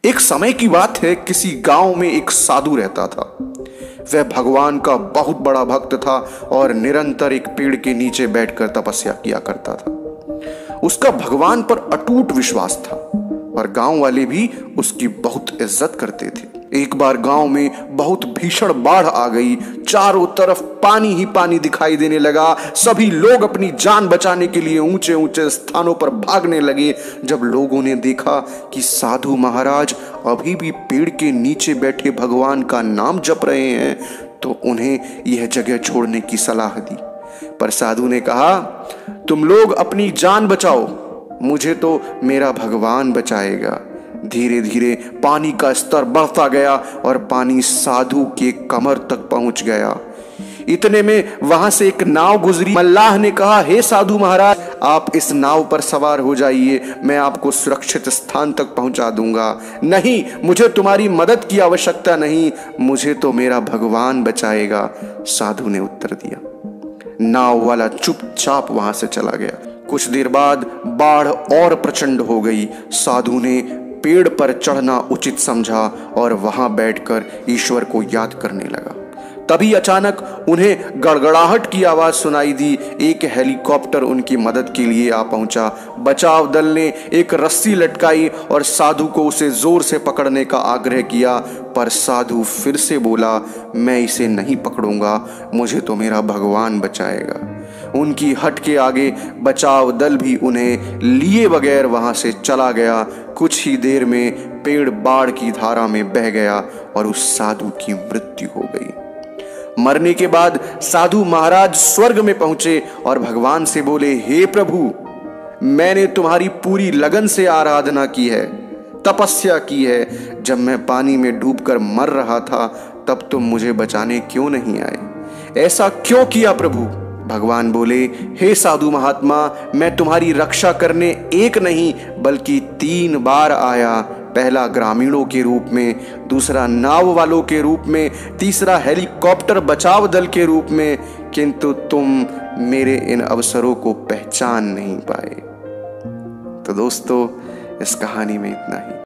एक समय की बात है, किसी गांव में एक साधु रहता था। वह भगवान का बहुत बड़ा भक्त था और निरंतर एक पेड़ के नीचे बैठकर तपस्या किया करता था। उसका भगवान पर अटूट विश्वास था और गांव वाले भी उसकी बहुत इज्जत करते थे। एक बार गांव में बहुत भीषण बाढ़ आ गई। चारों तरफ पानी ही पानी दिखाई देने लगा। सभी लोग अपनी जान बचाने के लिए ऊंचे ऊंचे स्थानों पर भागने लगे। जब लोगों ने देखा कि साधु महाराज अभी भी पेड़ के नीचे बैठे भगवान का नाम जप रहे हैं, तो उन्हें यह जगह छोड़ने की सलाह दी। पर साधु ने कहा, तुम लोग अपनी जान बचाओ, मुझे तो मेरा भगवान बचाएगा। धीरे धीरे पानी का स्तर बढ़ता गया और पानी साधु के कमर तक पहुंच गया। इतने में वहां से एक नाव गुजरी। मल्लाह ने कहा, हे साधु महाराज, आप इस नाव पर सवार हो जाइए, मैं आपको सुरक्षित स्थान तक पहुंचा दूंगा। नहीं, मुझे तुम्हारी मदद की आवश्यकता नहीं, मुझे तो मेरा भगवान बचाएगा, साधु ने उत्तर दिया। नाव वाला चुपचाप वहां से चला गया। कुछ देर बाद बाढ़ और प्रचंड हो गई। साधु ने पेड़ पर चढ़ना उचित समझा और वहां बैठकर ईश्वर को याद करने लगा। तभी अचानक उन्हें गड़गड़ाहट की आवाज सुनाई दी। एक हेलीकॉप्टर उनकी मदद के लिए आ पहुंचा। बचाव दल ने एक रस्सी लटकाई और साधु को उसे जोर से पकड़ने का आग्रह किया, पर साधु फिर से बोला, मैं इसे नहीं पकड़ूंगा, मुझे तो मेरा भगवान बचाएगा। उनकी हट के आगे बचाव दल भी उन्हें लिए बगैर वहां से चला गया। कुछ ही देर में पेड़ बाढ़ की धारा में बह गया और उस साधु की मृत्यु हो गई। मरने के बाद साधु महाराज स्वर्ग में पहुंचे और भगवान से बोले, हे प्रभु, मैंने तुम्हारी पूरी लगन से आराधना की है, तपस्या की है। जब मैं पानी में डूबकर मर रहा था तब तुम मुझे बचाने क्यों नहीं आए? ऐसा क्यों किया प्रभु? भगवान बोले, हे साधु महात्मा, मैं तुम्हारी रक्षा करने एक नहीं बल्कि 3 बार आया। पहला ग्रामीणों के रूप में, दूसरा नाव वालों के रूप में, तीसरा हेलीकॉप्टर बचाव दल के रूप में, किंतु तुम मेरे इन अवसरों को पहचान नहीं पाए। तो दोस्तों, इस कहानी में इतना ही।